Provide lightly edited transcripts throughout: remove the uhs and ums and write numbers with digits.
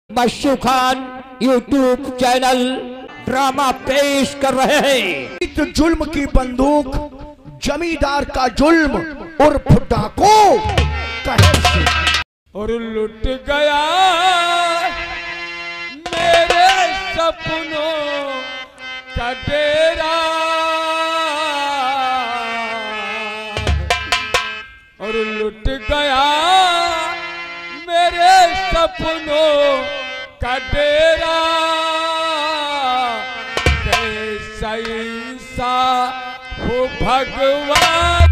बच्चू Khan YouTube channel drama पेश कर रहे हैं। तो जुल्म की बंदूक, जमींदार का जुल्म और डाको कहर से। और लुट गया मेरे सपनों का डेरा, और लुट गया मेरे सपनों का डेरा। कैसा इंसान हो भगवान।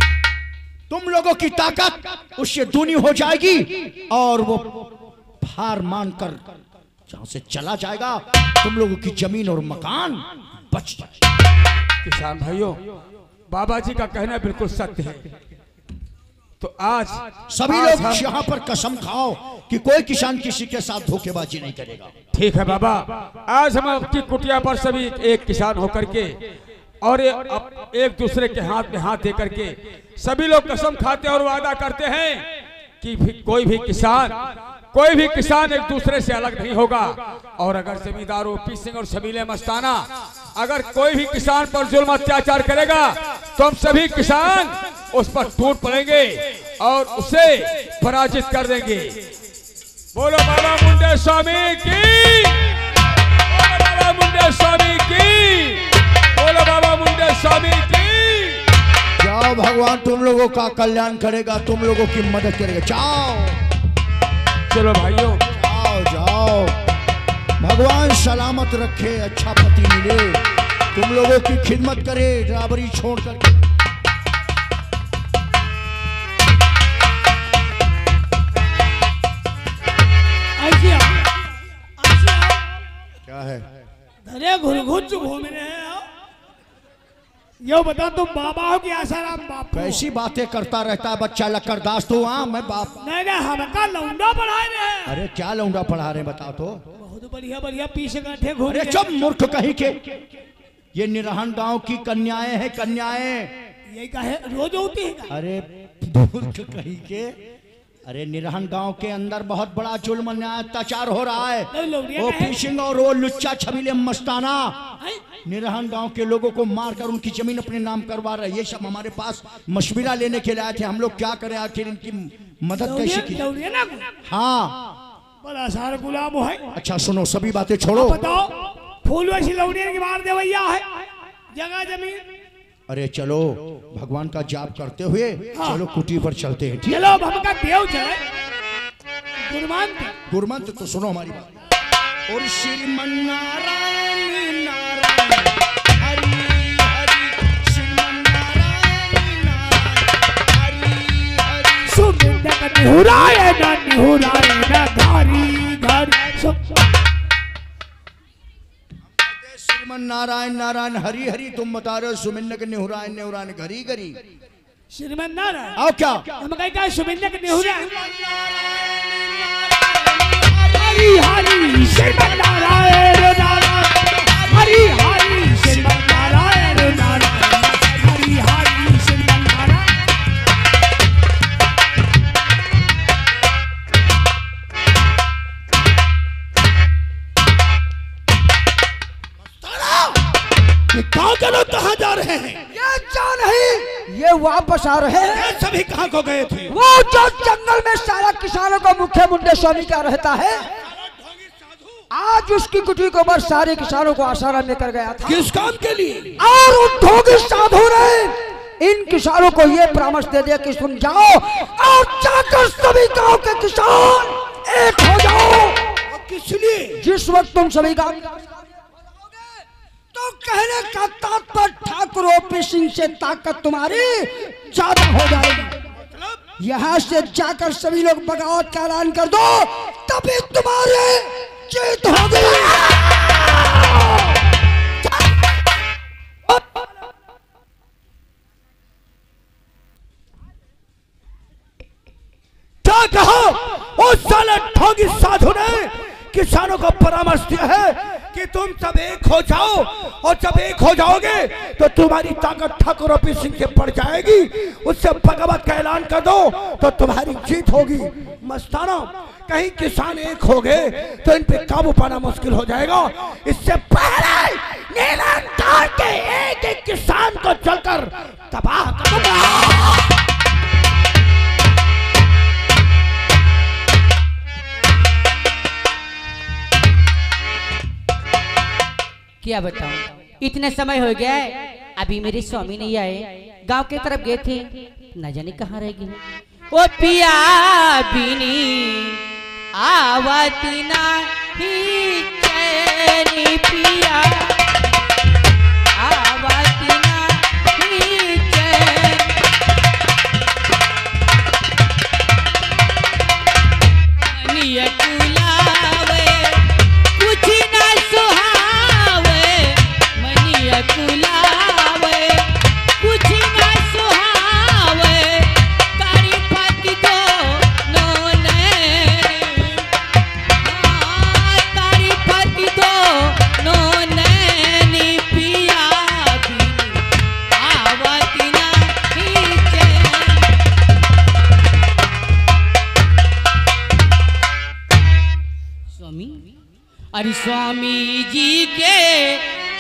तुम लोगों की ताकत उससे दूनी हो जाएगी और वो हार मानकर जहां से चला जाएगा। तुम लोगों की जमीन और मकान बच जाएगा। किसान भाइयों, बाबा जी का कहना बिल्कुल सत्य है। तो आज सभी लोग यहाँ पर कसम खाओ कि कोई किसान किसी के साथ धोखेबाजी नहीं करेगा। ठीक है बाबा, आज हम आपकी कुटिया पर सभी एक किसान होकर के और एक दूसरे के हाथ में हाथ दे करके सभी लोग कसम खाते और वादा करते हैं कि कोई भी किसान एक दूसरे से अलग नहीं होगा। और अगर जमींदार ओपी सिंह और शबीले मस्ताना अगर कोई भी किसान पर जुल्म अत्याचार करेगा तो हम सभी किसान उस पर टूट पड़ेंगे और उसे पराजित कर देंगे। बोलो बाबा मुंडे स्वामी की, बोलो बाबा मुंडे स्वामी की, बोलो बाबा मुंडे स्वामी की। जाओ, भगवान तुम लोगों का कल्याण करेगा, तुम लोगों की मदद करेगा। जाओ, चलो भाइयों, जाओ जाओ, भगवान सलामत रखे, अच्छा पति मिले, तुम लोगों की खिदमत करे ड्राइवरी छोड़ करके। क्या है? धरे घुरघुच घूम रहे हैं। यो बता तुम बाबा हो कि आसाराम बाप? कैसी बातें करता रहता है बच्चा लक्कड़दास। तो हाँ, मैं बाप नहीं, हमका लौंडा पढ़ा रहे हैं। अरे क्या लौंडा पढ़ा रहे बताओ तो। बहुत बढ़िया बढ़िया पीछे गांठे घूम। अरे चुप मूर्ख कहीं के। ये निरहन गांव की कन्याएं हैं, कन्याएं। यही कहे रोज होती है। अरे मूर्ख कहीं के। अरे निरहन गांव के अंदर बहुत बड़ा जुल्म अन्याय अत्याचार हो रहा है। वो फिशिंग और वो लुच्चा छबीले मस्ताना निरहन गांव के लोगों को मारकर उनकी जमीन अपने नाम करवा रहे हैं। ये सब हमारे पास मशविरा लेने के लिए आए थे। हम लोग क्या करें, आखिर इनकी मदद कैसे की? हाँ, बड़ा सारा गुलाम है। अच्छा सुनो, सभी बातें छोड़ो, बताओ। फूल वैसी लौड़िया की मार दे भैया है जगह जमीन। अरे चलो, भगवान का जाप करते हुए चलो कुटी पर चलते हैं। चलो, हम का देव चले गुरमंत्र तो सुनो हमारी बात। और श्रीमन नारायण नारायण हरि हरि, श्रीमन नारायण नारायण हरि हरि। सुमिंदक निहुराए ना धारी धारी। श्रीमन नारायण नारायण हरि हरि, तुम बता रहे हो सुमिंदक निहुराए नेहुरान घरी घरी। श्रीमन नारायण आओ क्या? हम कहीं सुमिंदक निहुराए हरि हरि, श्रीमन नारायण नारायण हरि हरि, श्रीमन नारायण नारायण हरि हरि, श्रीमन नारायण। कहाँ जा रहे हैं? ये जा नहीं, ये वापस आ रहे हैं। ये सभी कहाँ को गए थे? वो जो जंगल में सारा किसानों को मुख्य मुंडे स्वामी का रहता है, आज उसकी कुटी को बस सारे किसानों को आसाराम लेकर गया था। किस काम के लिए? और उन ढोंगी साधु ने इन किसानों को ये परामर्श दे दिया कि सुन जाओ और जाकर सभी गांव के किसान एक हो जाओ। किस लिए? जिस वक्त तुम सभी गांव तो कहने का तात्पर्य ठाकुर ओपी सिंह से ताकत तुम्हारी ज्यादा हो जाएगी। यहाँ से जाकर सभी लोग बगावत का ऐलान कर दो, तभी तुम्हारे जीत होगी। क्या कहा? उस साले ठोगी साधु ने किसानों को परामर्श दिया है कि तुम सब एक हो जाओ, और जब एक हो जाओगे तो तुम्हारी ताकत ठाकुर ओपी सिंह से बढ़ जाएगी। उससे बगावत का ऐलान कर दो तो तुम्हारी जीत होगी। मस्ताना, कहीं किसान एक हो गए तो इन पे काबू पाना मुश्किल हो जाएगा। इससे पहले नीलंगांव के एक एक किसान को जलकर तबाह कर दूंगा। क्या बताऊं, इतने समय हो गया है, अभी मेरे स्वामी नहीं आए, गांव की तरफ गए थे, न जाने कहाँ रह गए। ओ पिया बिनी आवती नहीं चैनी, पिया आवती नहीं चैनी, मनिया कुलावे कुछ न सुहावे, मनिया कुलावे कुछ न सुहावे, तारी फाती को नोने, तारी फाती को नोने नी, पिया बिनी आवती नहीं चैन। स्वामी, अरे स्वामी जी के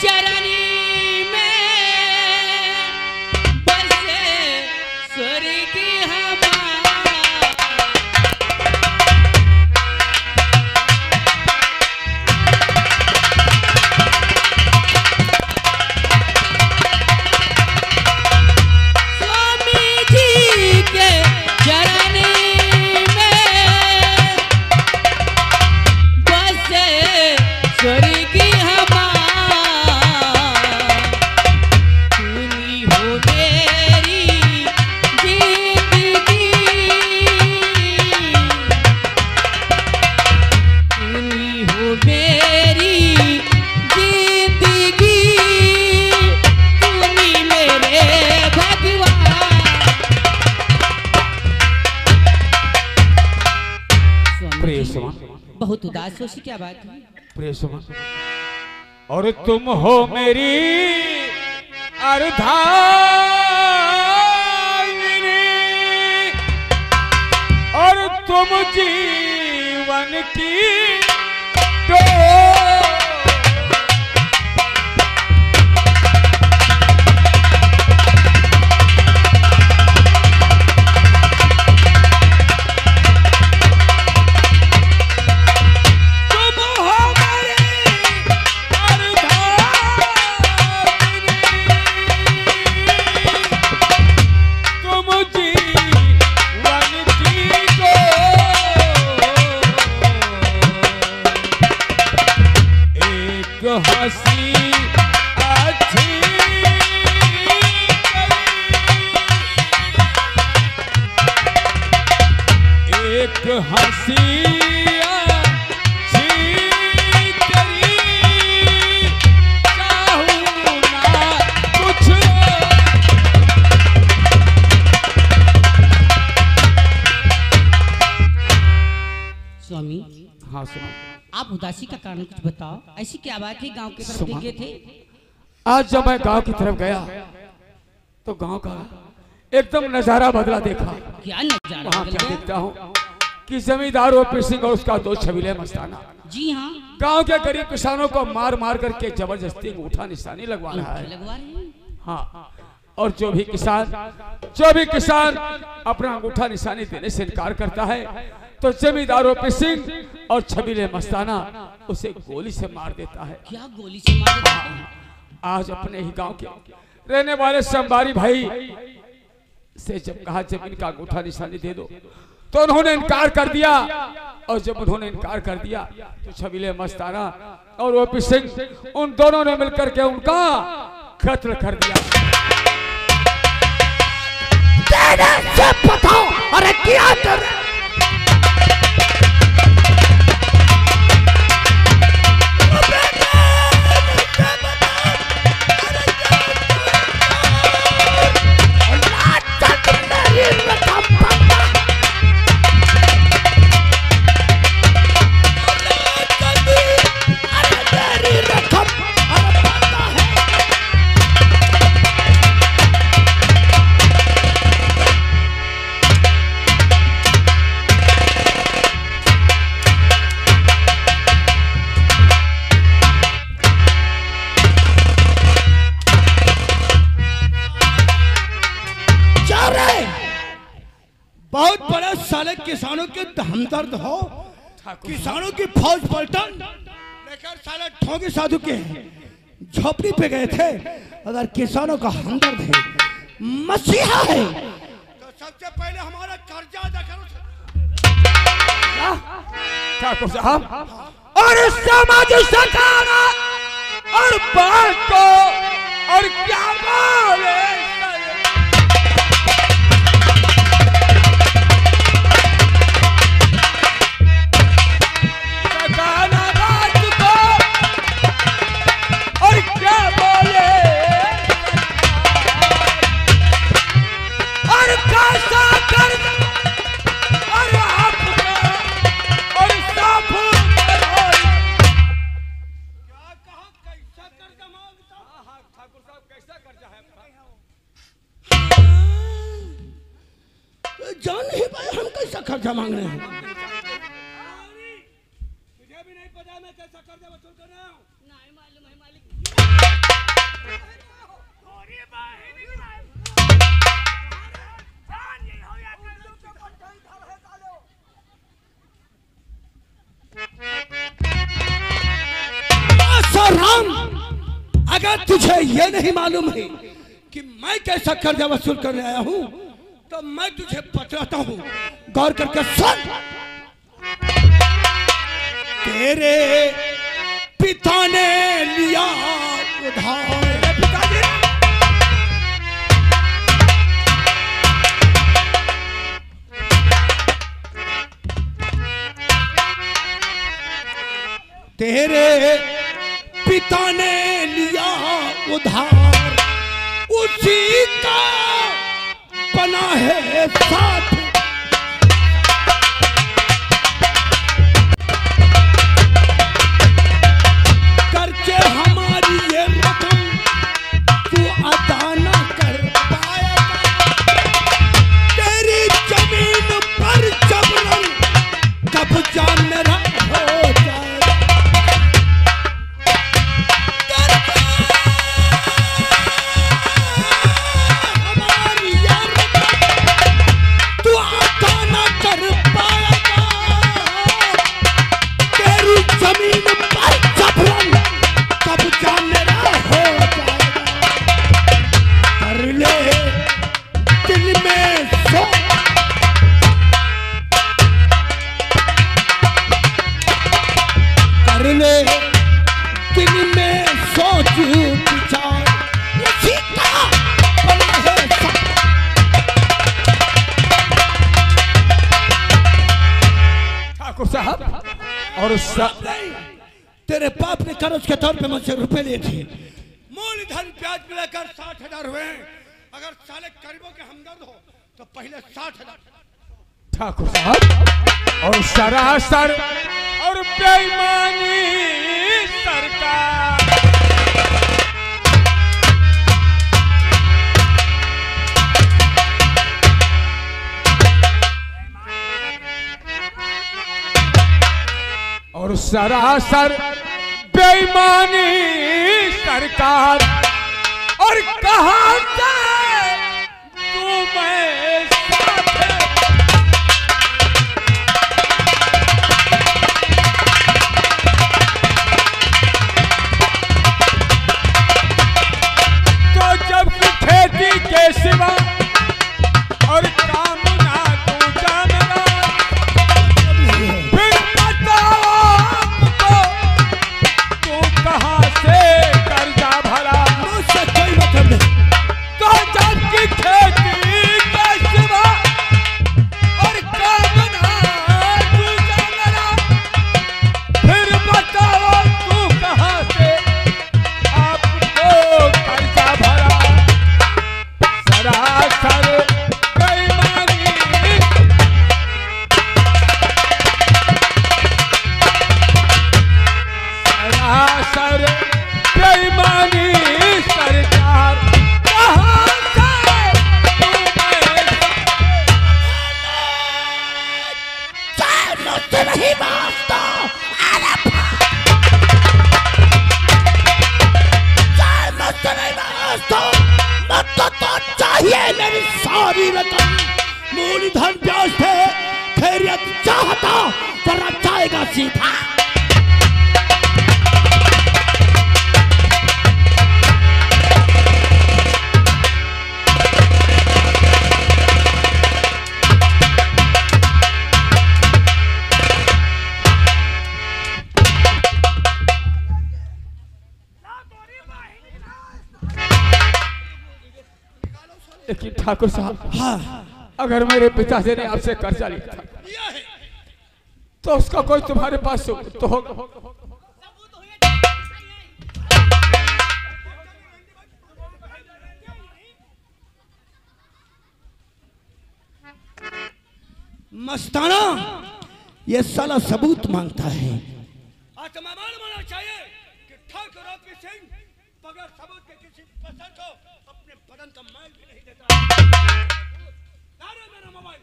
चरनी में बसे स्वर्ग हमारा, स्वामी जी के चरनी में बसे स्वर्ग हमारा, तुमी हो मेरी जिंदगी, तुमी हो मेरी जिंदगी, तुमी मेरे भगवान। प्रिय सुमन, बहुत उदास हो सी, क्या बात है? प्रिय सुमन, और तुम हो मेरी अर्धांगिनी, और तुम जीवन की डोर, हंसी अच्छी एक हंसी अच्छी तेरी, चाहूं ना कुछ। स्वामी, हाँ सुनो, आप उदासी का कारण कुछ बताओ, ऐसी क्या बात है? गांव की तरफ सुमा। गए थे? आज जब मैं गांव की तरफ गया तो गांव का एकदम नजारा बदला देखा। क्या नजारा वहाँ बदल क्या गया? देखता हूँ कि जमींदार ओपी सिंह और उसका दो छबीले मस्ताना जी हाँ, गांव के गरीब किसानों को मार मार करके जबरदस्ती अंगूठा निशानी लगवा रहा है। लगवा रहे हैं। हाँ, और जो भी किसान अपना अंगूठा निशानी देने से इनकार करता है तो जमींदार ओपी सिंह और छबीले मस्ताना उसे गोली से मार देता है। क्या गोली से मार देते हैं? आज अपने ही गांव के रहने वाले संबारी भाई से जब कहा जमीन का अंगूठा निशानी दे दो तो उन्होंने इनकार कर दिया, और जब उन्होंने इनकार कर दिया तो छबीले मस्ताना और ओपी सिंह उन दोनों ने मिलकर के उनका कत्ल कर दिया। बताओ, अरे क्या कर रहे? बहुत बड़ा साले किसानों के हमदर्द हो, किसानों की फौज पलटन लेकर साले ठोंगे साधु के झोपड़ी पे गए थे। अगर किसानों का हमदर्द है, मसीहा है, तो सबसे पहले हमारा कर्जा अदा करो ठाकुर साहब। और सामाजिक सरकार और बात को और क्या बोले जान नहीं पाए हम कैसा कर्जा मांग रहे हैं। मुझे भी नहीं पता मैं कैसा कर्जा वसूल कर रहा हूँ। नहीं मालूम है मालिक। राम, अगर तुझे ये नहीं मालूम है कि मैं कैसा कर्जा वसूल करने आया हूँ, तो मैं तुझे बतलाता हूँ, गौर करके सुन। तेरे पिता ने लिया उधार, तेरे पिता ने लिया उधार, उसी का बना है साथ। कर्जे हमारी ये रकम तू अदा न कर पाएगा, तेरी जमीन पर जबरन कब्जा मेरा हो जाएगा। और तेरे बाप ने कर्ज के तौर पे मुझसे रुपए लिए थे, मूलधन ब्याज मिलाकर 60,000 हुए। अगर साले गरीबों के हमदर्द हो तो पहले 60,000। ठाकुर साहब, और सरासर और बेईमानी सरकार। और सरासर बेईमानी सरकार। और कहाँ से तुम्हें तो जब खेती के सिवा और काम ना तू जानना, फिर कहाँ से कर्जा भरा। मुझसे कोई मतलब नहीं। तो जब की खेती का सिवा और काम ना तू जानना, फिर बताओ तू कहाँ से आपको कर्जा भरा। सरासर बेईमानी, सरासर बेईमानी सरकार। कहाँ से तुम्हें नहीं वास्ता, मुझसे नहीं वास्ता, मत तो चाहिए मेरी सारी रकम। मूलधन ब्याज थे, खैरियत चाहता वरना जाएगा सीधा। लेकिन ठाकुर साहब, हाँ, अगर मेरे पिताजी ने आपसे कर्जा लिया था तो उसका कोई तुम्हारे पास सबूत तो होगा। मस्ताना, ये साला सबूत मांगता है। मानना चाहिए कि ठाकुर रॉकी सिंह बगैर सबूत के किसी पसंद को अपने बदन का मैल भी नहीं देता। मेरा मोबाइल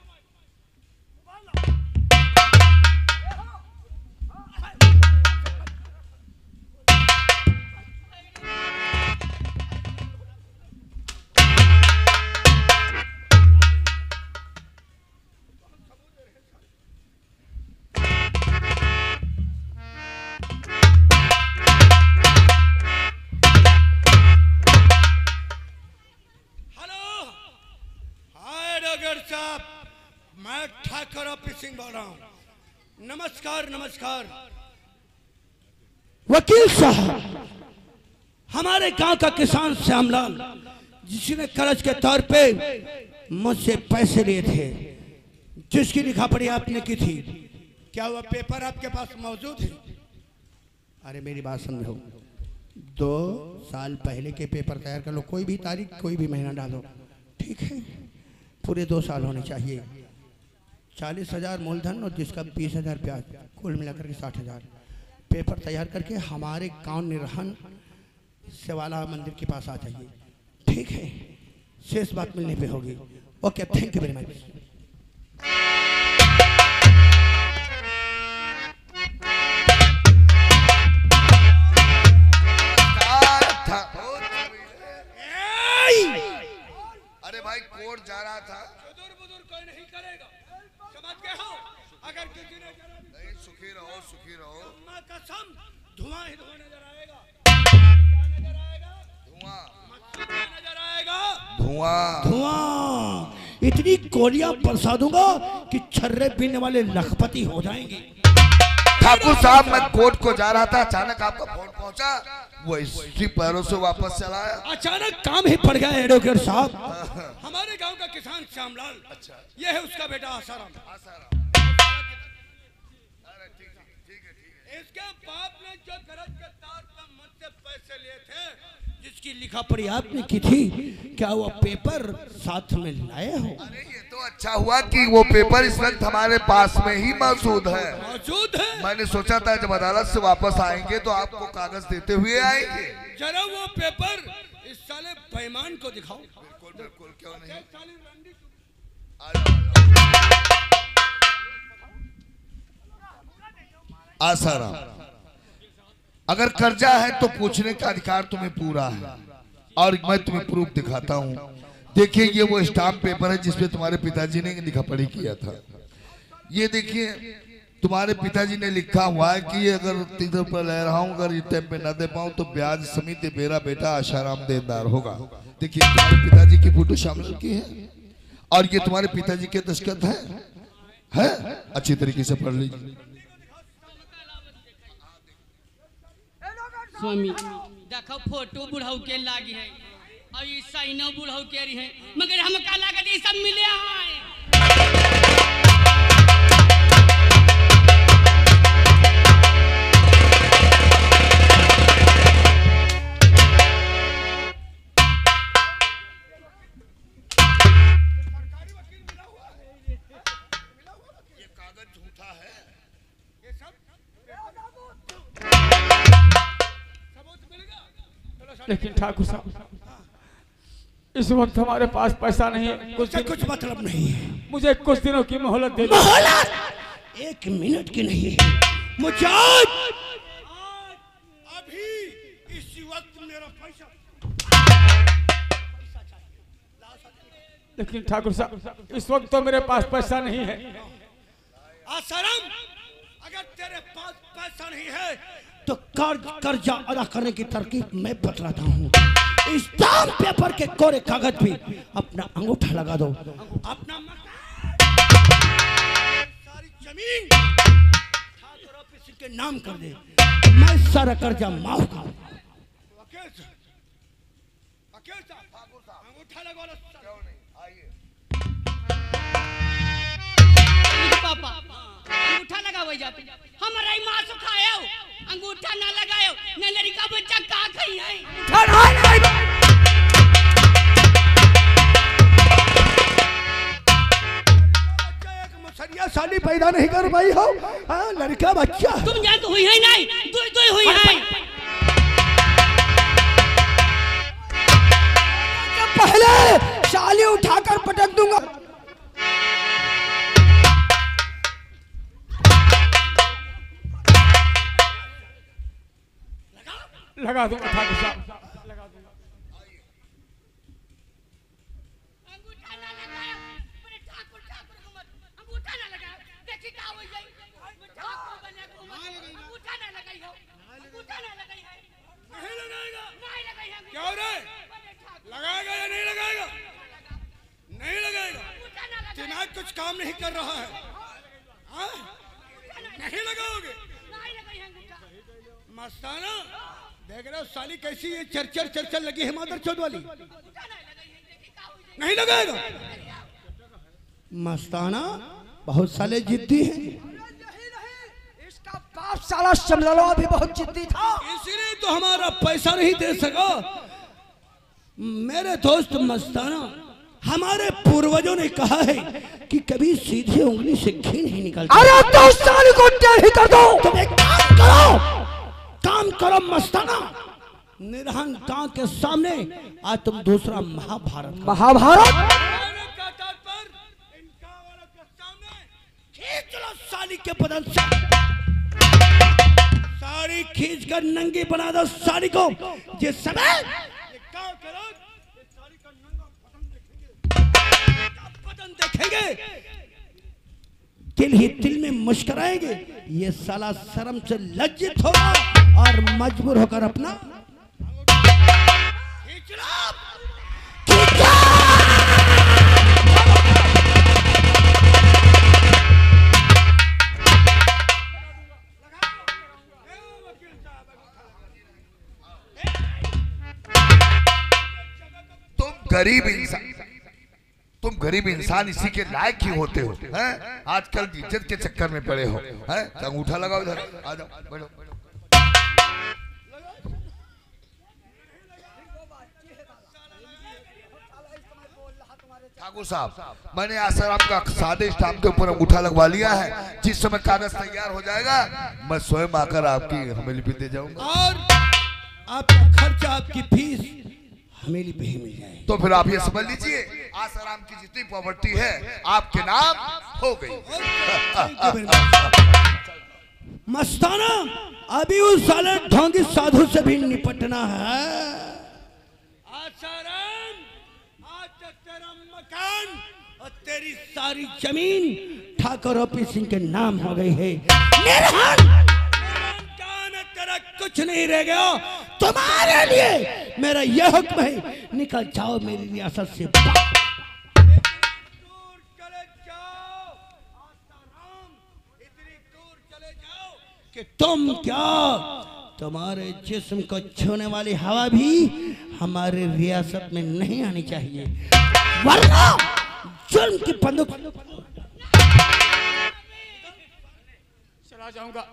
साहब, मैं ठाकुर रॉकी सिंह बोल रहा हूं। नमस्कार नमस्कार। वकील साहब, हमारे गांव का किसान श्यामलाल, जिसने कर्ज के तौर पे मुझसे पैसे लिए थे, जिसकी लिखा पढ़ी आपने की थी, क्या वह पेपर आपके पास मौजूद है? अरे मेरी बात समझो, 2 साल पहले के पेपर तैयार कर लो, कोई भी तारीख कोई भी महीना डालो, ठीक है? पूरे 2 साल होने चाहिए। 40,000 मूलधन और जिसका 20,000 ब्याज, कुल मिलाकर के 60,000। पेपर तैयार करके हमारे गांव निरहन सेवाला मंदिर के पास आ जाइए, ठीक है? शेष बात मिलने पे होगी। Okay, thank you very much. अरे भाई कोर्ट जा रहा था। बुजुर्ग कोई नहीं करेगा, समझ गए हो? अगर किसी ने नहीं, सुखी रहो सुखी रहो। मां कसम, धुआं ही धुआं नजर आएगा। क्या नजर आएगा? धुआं नजर आएगा। धुआं धुआं। इतनी गोलियां बरसा दूंगा कि छर्रे पीने वाले लखपति हो जाएंगे। ठाकुर साहब, मैं कोर्ट को जा रहा था, अचानक आपका फोन पहुंचा, वो इसी पैरों से वापस चला आया। अचानक काम ही पड़ गया एडवोकेट साहब। हमारे गांव का किसान श्यामलाल, अच्छा, ये है उसका बेटा आसाराम। इसके बाप ने जो कर्ज के तौर पर मुझसे पैसे लिए थे, जिसकी लिखा पढ़ी आपने की थी, क्या वो पेपर साथ में लाए हो? अरे ये तो अच्छा हुआ कि वो पेपर इस वक्त हमारे पास में ही मौजूद है। मौजूद है। मैंने सोचा था जब अदालत से वापस आएंगे तो आपको कागज देते हुए आएंगे। जरा वो पेपर इस साले बेईमान को दिखाओ। बिल्कुल बिल्कुल, क्यों नहीं। आसाराम, अगर कर्जा है तो पूछने का अधिकार तुम्हें पूरा है, और मैं तुम्हें प्रूफ दिखाता हूँ। देखिए, ये वो स्टाम्प पेपर है जिसपे तुम्हारे पिताजी ने लिखा पढ़ी किया था। ये देखिए, तुम्हारे पिताजी ने लिखा हुआ है कि अगर 3 रुपये ले रहा हूँ, अगर इस टाइम पे न दे पाऊँ तो ब्याज समिति मेरा बेटा आशाराम देनदार होगा। देखिए, तुम्हारे पिताजी की फोटो शामिल की है, और ये तुम्हारे पिताजी के दस्तखत है? अच्छी तरीके से पढ़ लीजिए। स्वामी देखो, फोटो बुढ़ाऊ के लागी है और ये साइनो बुढ़ाऊ के रही है, मगर हम का लागत ये सब मिले हैं। ये कागज झूठा है। ये सब लेकिन ठाकुर साहब, इस वक्त हमारे पास पैसा नहीं है। कुछ मतलब नहीं है। मुझे कुछ दिनों की मोहलत दे दो। मोहलत 1 मिनट की नहीं है। मुझे अभी इस वक्त मेरा पैसा लेकिन ठाकुर साहब इस वक्त तो मेरे पास पैसा नहीं है। आसाराम, अगर तेरे पास पैसा नहीं है तो कर्जा अदा करने की तरकीब मैं बतलाता हूँ। स्टाम्प पेपर के कोरे कागज पे अपना अंगूठा लगा दो, अपना सारी जमीन ठाकुर ऑफिस के नाम कर दे, मैं सारा कर्जा माफ कर दूंगा। अंगूठा लगा लो। पापा अंगूठा लगावे जाते हमारा ही मां सुखायो, अंगूठा ना लगायो न लड़का बच्चा का खई है। मुसरिया साली पैदा नहीं कर पाई हो। हाँ, लड़का बच्चा तुम जान तो हुई है नहीं, दुई हुई है। पहले साली उठाकर पटक दूंगा। लगा दूंगा ठाकुर साहब, लगा दूंगा। अंगूठा ना लगायो, मेरे ठाकुर को मत अंगूठा ना लगायो, देखी का हो जाई। ठाकुर बने को मत अंगूठा ना लगाइयो, अंगूठा ना लगाई है। नहीं लगाएगा, नहीं लगाई है। क्या हो रहा है? लगाएगा या नहीं लगाएगा? नहीं लगाएगा। दिमाग कुछ काम नहीं कर रहा है। हाँ? नहीं लगाओगे? नहीं लगाई है अंगूठा। मस्ताना देख रहे हो साली कैसी ये चरचर लगी है मादर चौध वाली। नहीं लगाएगा। मस्ताना बहुत साले जिद्दी हैं। इसका बाप साला समलवा भी बहुत जिद्दी था, इसीलिए तो हमारा पैसा नहीं दे सका। मेरे दोस्त मस्ताना, हमारे पूर्वजों ने कहा है कि कभी सीधी उंगली से घी नहीं निकलता। अरे तो साली को टेढ़ी कर दो। तुम एक काम करो मस्ताना, निरहन गांव के सामने आज तुम दूसरा महाभारत खींच लो साली के बदन से, साड़ी खींच कर नंगी बना दो साली को। जिस समय बदन देखेंगे तिल ही तिल में मुस्कुराएंगे। ये साला शर्म से लज्जित होगा और मजबूर होकर अपना तुम गरीब इंसान इसी के लायक ही होते हो, हैं? आजकल इज्जत के चक्कर में पड़े हो, हैं? अंगूठा लगाओ इधर, आ जाओ, बैठो। ठाकुर साहब, मैंने आसाराम का सादे स्टाम्प के ऊपर अंगूठा लगवा लिया है। जिस समय कागज तैयार हो जाएगा मैं स्वयं आकर आपकी हवेली पे दे जाऊंगा और आपका खर्चा, आपकी फीस हवेली पे ही मिल जाएगी। तो फिर आप ये समझ लीजिए आसाराम की जितनी प्रॉपर्टी है आपके नाम हो गई। मस्ताना, अभी उस साले ढोंगी साधु से भी निपटना है। आसाराम, आज तक तेरा मकान और तेरी सारी जमीन ठाकुर ओपी सिंह के नाम हो गई है। तेरा कुछ नहीं रह गया। तुम्हारे लिए मेरा यह हुक्म है, निकल जाओ मेरी रियासत से। कि तुम क्या, तुम्हारे जिस्म को छूने वाली हवा भी हमारे रियासत में नहीं आनी चाहिए, वरना जुल्म की बंदूक। चला जाऊंगा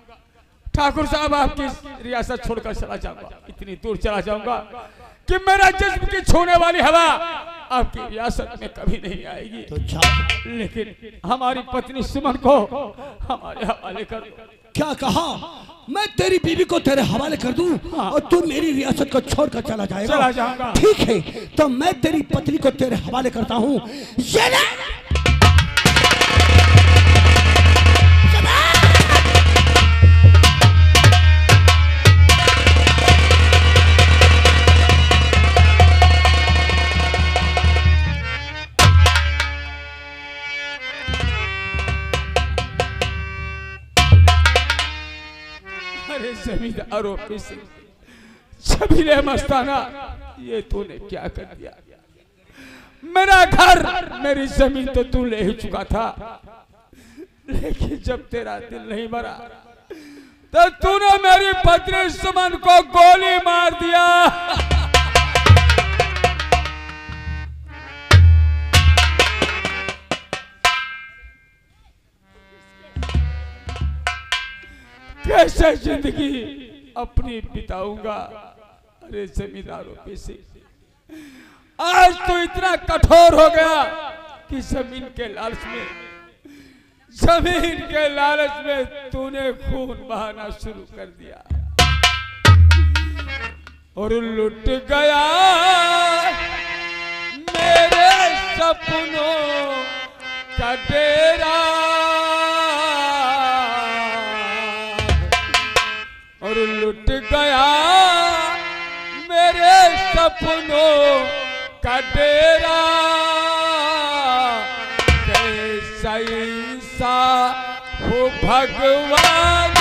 ठाकुर साहब, आपकी रियासत छोड़कर चला जाऊंगा, इतनी दूर चला जाऊंगा कि मेरा जिस्म की छूने वाली हवा आपकी रियासत में कभी नहीं आएगी। तो लेकिन हमारी पत्नी सुमन को हमारे हवाले कर। क्या कहा? मैं तेरी बीवी को तेरे हवाले कर दूं और तू मेरी रियासत को छोड़कर चला जाएगा? चला जाऊंगा। ठीक है, तो मैं तेरी पत्नी को तेरे हवाले करता हूँ। मेरे जमींदारों पे से छबीले मस्ताना, ये तूने क्या कर दिया? मेरा घर मेरी जमीन तो तू ले ही चुका था, लेकिन जब तेरा दिल नहीं भरा तो तूने मेरी पत्नी सुमन को गोली मार दिया। कैसे जिंदगी अपनी बिताऊंगा? अरे जमींदारों पे से आज तो इतना कठोर हो गया कि जमीन के लालच में तूने खून बहाना शुरू कर दिया और लुट गया मेरे सपनों का डेरा और लुट गया मेरे सपनों का डेरा। कैसा इंसान हो भगवान